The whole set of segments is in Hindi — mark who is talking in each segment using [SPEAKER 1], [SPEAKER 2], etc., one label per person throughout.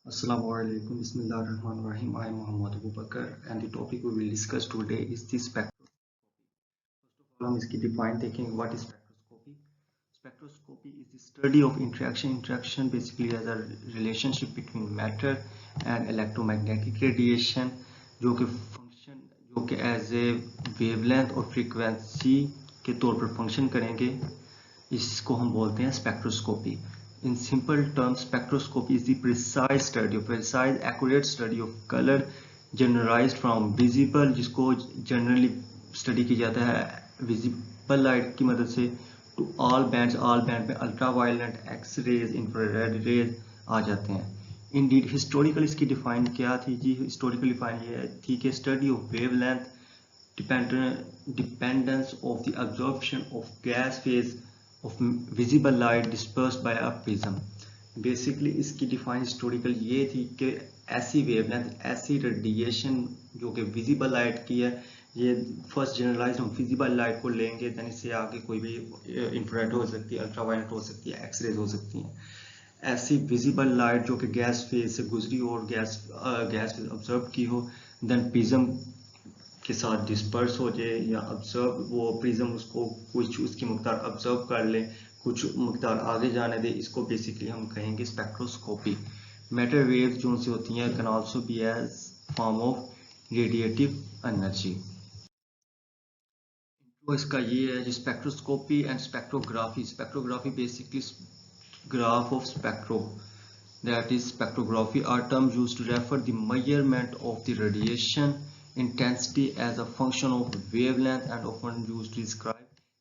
[SPEAKER 1] Assalamu alaikum. Bismillahirrahmanirrahim. I am Muhammad Abu Bakr and the topic we will discuss today is the spectroscopy. First of all, हम इसकी define देखेंगे. What is spectroscopy? Spectroscopy is the study of interaction. Interaction basically as a relationship between matter and electromagnetic radiation जो कि as a wavelength और frequency के तौर पर function करेंगे. इसको हम बोलते हैं spectroscopy. In simple terms, spectroscopy is the precise, accurate study of color generalized from visible, जिसको generally study किया जाता है visible light की मदद से, to all bands में ultraviolet, X-rays, infrared rays आ जाते हैं. Indeed, historical इसकी define क्या थी जी? Historical define ये थी कि study of wavelength, dependence of the absorption of gas phase of visible light dispersed by a prism. Basically इसकी डिफाइन हिस्टोरिकल ये थी कि ऐसी वेवलेंथ, ऐसी रेडिएशन जो कि विजिबल लाइट की है, ये फर्स्ट जनरलाइज हम विजिबल लाइट को लेंगे, देन इससे आगे कोई भी इंफ्रारेड हो सकती है, अल्ट्रावायलेट हो सकती है, एक्सरेज हो सकती हैं. ऐसी विजिबल लाइट जो कि गैस फेज से गुजरी हो और गैस फेज ऑब्जर्व की हो, देन प्रिज्म के साथ डिस्पर्स हो जाए या ऑब्जर्व, वो प्रिज्म उसको कुछ उसकी मकदार ऑब्जर्व कर ले, कुछ मकदार आगे जाने दे, इसको बेसिकली हम कहेंगे स्पेक्ट्रोस्कोपी. मैटर वेव्स जो सी होती हैं can also be as form of radiative energy. तो इसका ये है spectroscopy and spectrography. Spectrography basically graph of spectrum, that is spectrography, are terms used to refer the measurement of the radiation intensity as a function of wavelength and often used to describe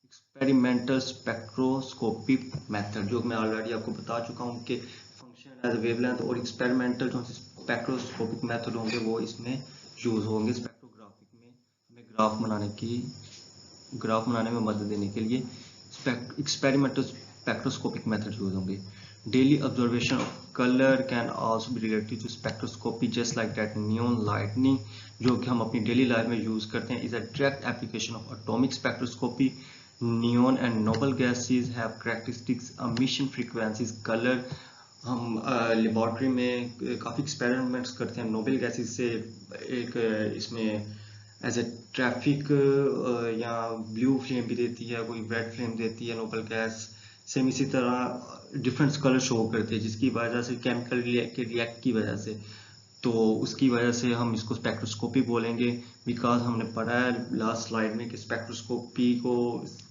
[SPEAKER 1] experimental spectroscopic method. जो मैं ऑलरेडी आपको बता चुका हूँ कि फंक्शन एज अ वेवलेंथ और एक्सपेरिमेंटल जो स्पेक्ट्रोस्कोपिक मेथड होंगे वो इसमें यूज होंगे. स्पेक्ट्रोग्राफिक में हमें ग्राफ बनाने में मदद देने के लिए एक्सपेरिमेंटल spectroscopic methods यूज होंगे. Daily observation of color can also be related to spectroscopy, just like that neon lightning जो कि हम अपनी डेली लाइफ में यूज करते हैं is a direct application of atomic spectroscopy. Neon and noble gases have characteristics, emission frequencies, color. हम लेबॉर्ट्री में काफ़ी एक्सपेरिमेंट्स करते हैं नोबल गैसेस से. एक इसमें एज ए ट्रैफिक या ब्लू फ्लेम भी देती है, कोई रेड फ्लेम देती है नोबल गैस. सेम इसी तरह डिफरेंट कलर शो करते हैं जिसकी वजह से केमिकल रिएक्ट की वजह से, तो उसकी वजह से हम इसको स्पेक्ट्रोस्कोपी बोलेंगे. बिकॉज हमने पढ़ा है लास्ट स्लाइड में कि स्पेक्ट्रोस्कोपी को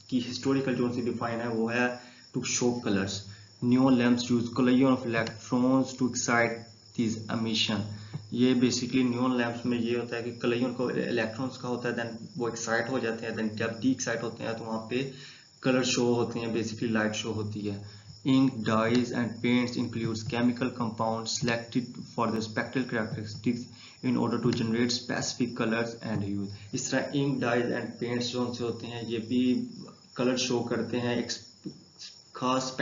[SPEAKER 1] की हिस्टोरिकल जो सी डिफाइन है वो है to show colours. Neon lamps use collection of electrons to excite this emission. ये बेसिकली न्यून लैम्प्स में ये होता है कि कलेक्शन को इलेक्ट्रॉन्स का होता है, देन वो एक्साइट हो जाते हैं, देन जब डी एक्साइट होते हैं तो वहाँ पे कलर शो होते हैं, बेसिकली लाइट शो होती है. Ink, dyes and paints includes chemical compound selected for the spectral characteristics in order to generate specific colours and hues. इस तरह इंक, डाइज एंड पेंट्स जो से होते हैं ये भी कलर शो करते हैं एक खास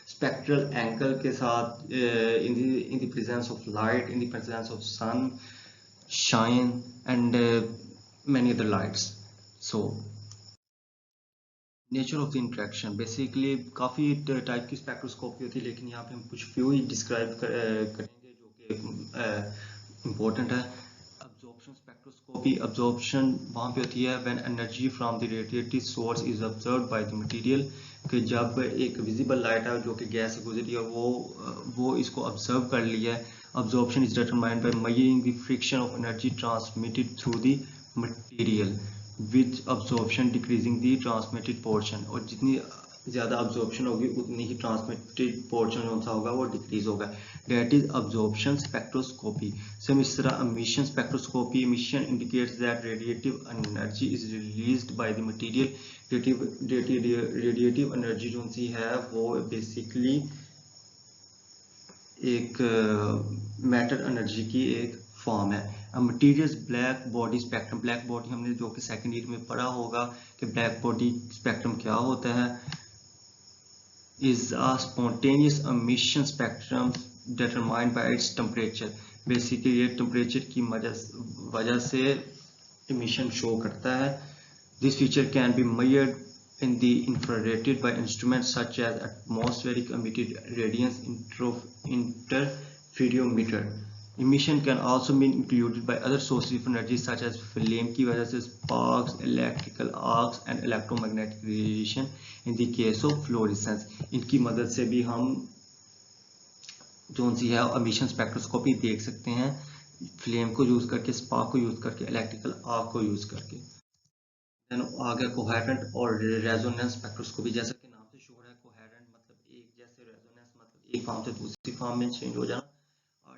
[SPEAKER 1] स्पेक्ट्रल एंगल के साथ, in the presence of light, in the presence of sunshine and many other lights. So nature of the interaction, basically काफ़ी टाइप की स्पेक्ट्रोस्कोपी होती है, लेकिन यहाँ पे हम कुछ फ्यू ही डिस्क्राइब करेंगे जो कि इम्पोर्टेंट है. Absorption spectroscopy. अब्जॉर्प्शन वहाँ पे होती है when energy from the radiative source is observed by the material, कि जब एक विजिबल लाइट है जो कि गैस से गुजरी है वो इसको ऑब्जर्व कर लिया है. Absorption is determined by measuring the friction of energy transmitted through the material with absorption decreasing the transmitted portion. और जितनी ज़्यादा absorption होगी उतनी ही transmitted portion जो सा होगा वो decrease होगा. That is absorption spectroscopy. Same इस तरह emission spectroscopy. Emission indicates that radiative energy is released by the material. Radiative energy जो सी है वो basically एक matter energy की एक फॉर्म है. Materials black body spectrum. Black body हमने जो कि सेकेंड ईयर में पढ़ा होगा कि ब्लैक बॉडी स्पेक्ट्रम क्या होता है. Is a spontaneous emission spectrum determined by its temperature. Basically ये टेम्परेचर की वजह से एमिशन शो करता है. This feature can be measured in the infrared by instruments such as atmospheric emitted radiance photometer. Emission can also be included by other sources of energy such as flame की वजह से sparks, electrical arcs and electromagnetic radiation in the case of fluorescence. इनकी मदद से भी हम जो सी है emission spectroscopy देख सकते हैं, फ्लेम को यूज करके, स्पार्क को यूज करके, इलेक्ट्रिकल आर्क को यूज करके। देन आ गया कोहेरेंट और रेजोनेंस स्पेक्ट्रोस्कोपी। जैसा कि नाम से शोर है, कोहेरेंट मतलब एक जैसे, रेजोनेंस मतलब एक फॉर्म से दूसरी फॉर्म में चेंज हो जाना।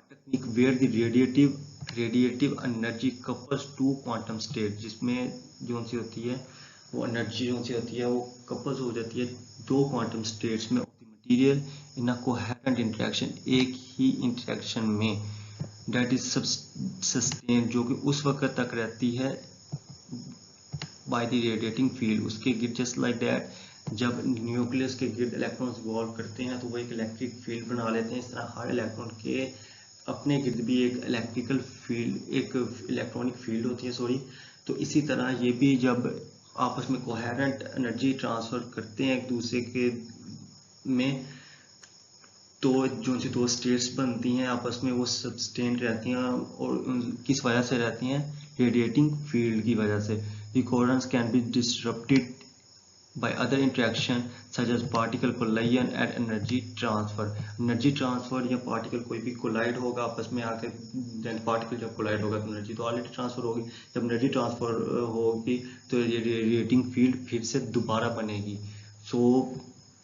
[SPEAKER 1] Technique where the radiative energy couples to quantum state, जिसमें जो सी होती है वो एनर्जी जो सी होती है वो कपल्स हो जाती है दो क्वांटम स्टेट्स में of the material in a coherent interaction, एक ही इंटरेक्शन में, दैट इज सस्टेन, जो कि उस वक्त तक रहती है बाय द रेडिएटिंग फील्ड, उसके गिर्द। जस्ट लाइक दैट जब न्यूक्लियस के गिर्द इलेक्ट्रॉन्स रिवॉल्व करते हैं तो वो एक इलेक्ट्रिक फील्ड बना लेते हैं, इस तरह हर इलेक्ट्रॉन के अपने गिर्द भी एक इलेक्ट्रिकल फील्ड, एक इलेक्ट्रॉनिक फील्ड होती है तो इसी तरह ये भी जब आपस में कोहेरेंट एनर्जी ट्रांसफर करते हैं एक दूसरे के में, तो जो सी दो स्टेट्स बनती हैं आपस में वो सस्टेन रहती हैं, और किस वजह से रहती हैं, रेडिएटिंग फील्ड की वजह से। The coherence can be disrupted by other interaction such as particle collision and energy transfer. Energy transfer या particle कोई भी collide होगा आपस में आकर, then particle जब collide होगा तो energy तो already transfer होगी, जब energy transfer होगी तो radiating field फिर से दोबारा बनेगी। So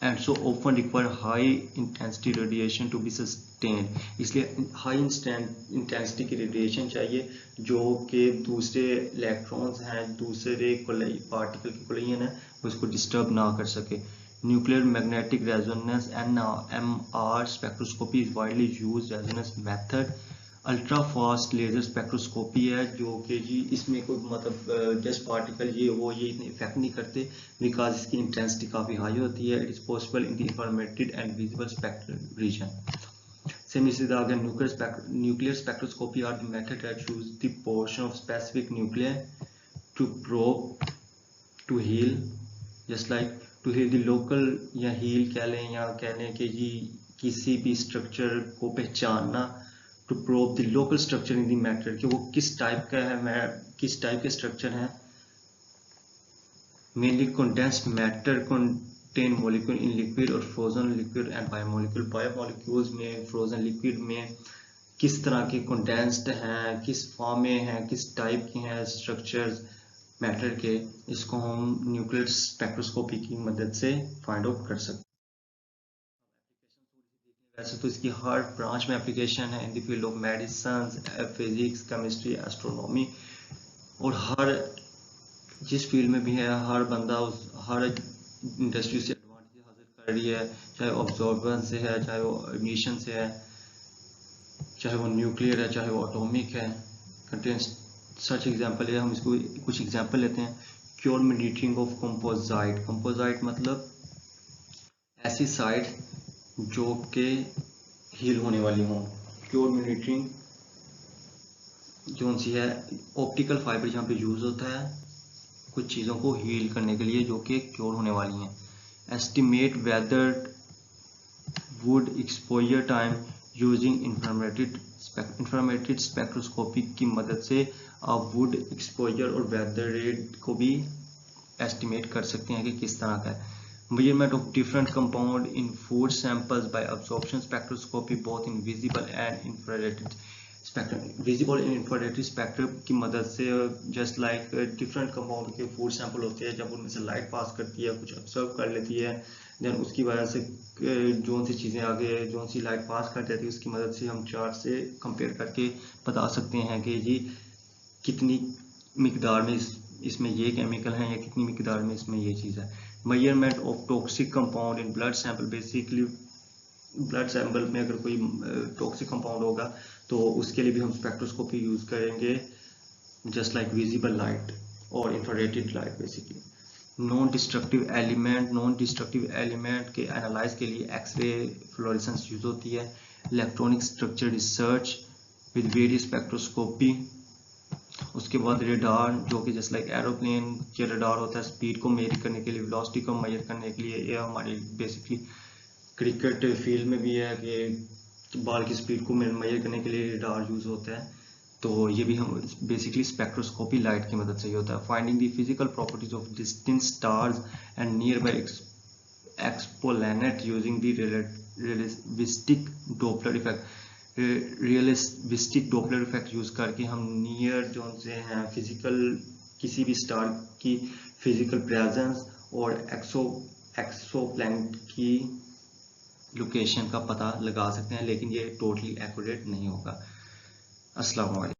[SPEAKER 1] often require high intensity radiation to be sustained. इसलिए high intensity की radiation चाहिए जो कि दूसरे इलेक्ट्रॉन्स हैं, दूसरे पार्टिकल की कोलिजन है, उसको डिस्टर्ब ना कर सके। Nuclear magnetic resonance NMR spectroscopy is widely used resonance method. Ultra fast laser spectroscopy है जो कि जी इसमें कोई मतलब जस्ट पार्टिकल ये इतने इफेक्ट नहीं करते, बिकॉज इसकी इंटेंसिटी काफ़ी हाई होती है। It is possible in the infrared and visible spectral region. Same इसी तरह अगर nuclear spectroscopy are the method that use the portion of specific nuclear to probe to heal, just like to heal the local, या हील कह लें या कह लें कि जी किसी भी स्ट्रक्चर को पहचानना, to probe the local structure in the matter, कि वो किस टाइप का है, किस टाइप के स्ट्रक्चर है। Mainly condensed matter contain molecule in liquid और frozen liquid and biomolecule. Biomolecules में, फ्रोजन लिक्विड में किस तरह के कंडेंस्ड हैं, किस फॉर्म में हैं, किस टाइप के हैं स्ट्रक्चर्स मैटर के, इसको हम न्यूक्लियर स्पेक्ट्रोस्कोपी की मदद से फाइंड आउट कर सकते हैं। वैसे तो इसकी हर ब्रांच में एप्लीकेशन है, in the field of medicine, physics, chemistry, astronomy, और हर जिस फील्ड में भी है हर बंदा हर इंडस्ट्री से एडवांटेज हासिल कर रही है, चाहे वो ऑब्जॉर्बेंस से है, चाहे वो एमिशन से है, चाहे वो न्यूक्लियर है, चाहे वो एटॉमिक है। कंटेंस सच एग्जांपल है, हम इसको कुछ एग्जांपल लेते हैं। Cure monitoring of composite. Composite मतलब ऐसी साइट जो के हील होने वाली हों। क्योर मॉनिटरिंग जो सी है, ऑप्टिकल फाइबर यहाँ पे यूज होता है कुछ चीज़ों को हील करने के लिए जो कि क्योर होने वाली हैं। Estimate weather wood exposure time using infrared spectroscopy की मदद से आप वुड एक्सपोजर और वेदर रेट को भी एस्टिमेट कर सकते हैं कि किस तरह का है। Measurement of different compound in food samples by absorption spectroscopy both in visible and infrared spectrum. Visible and infrared spectrum की मदद से जस्ट लाइक डिफरेंट कंपाउंड के फूड सैंपल होते हैं, जब उनमें से लाइट पास करती है, कुछ ऑब्जर्व कर लेती है, देन उसकी वजह से जो सी चीज़ें आगे जो सी लाइट पास कर जाती है उसकी मदद से हम चार्ट से कंपेयर करके बता सकते हैं कि जी कितनी मिकदार में इसमें ये केमिकल है या कितनी मिकदार में इसमें ये चीज़ है। Measurement of toxic compound in blood sample. Basically blood sample में अगर कोई टॉक्सिक कंपाउंड होगा तो उसके लिए भी हम स्पेक्ट्रोस्कोपी यूज करेंगे, जस्ट लाइक विजिबल लाइट और infrared light. Basically non destructive element के एनालाइज के लिए एक्सरे फ्लोरेसेंस यूज होती है। Electronic structure research with various spectroscopy. उसके बाद रेडार, जो कि जस्ट लाइक एरोप्लेन के रेडार होता है, स्पीड को मेजर करने के लिए, वेलोसिटी को मेजर करने के लिए। ये हमारी बेसिकली क्रिकेट फील्ड में भी है कि बाल की स्पीड को मेजर करने के लिए रडार यूज होता है। तो ये भी हम बेसिकली स्पेक्ट्रोस्कोपी लाइट की मदद से ही होता है। Finding the physical properties of distant stars and nearby exoplanet using the realistic Doppler effect. Realistic Doppler effect use करके हम नियर जो से हैं फिजिकल किसी भी स्टार की फिजिकल प्रेजेंस और एक्सोप्लैनेट की लोकेशन का पता लगा सकते हैं, लेकिन ये टोटली एक्यूरेट नहीं होगा। अस्सलाम वालेकुम।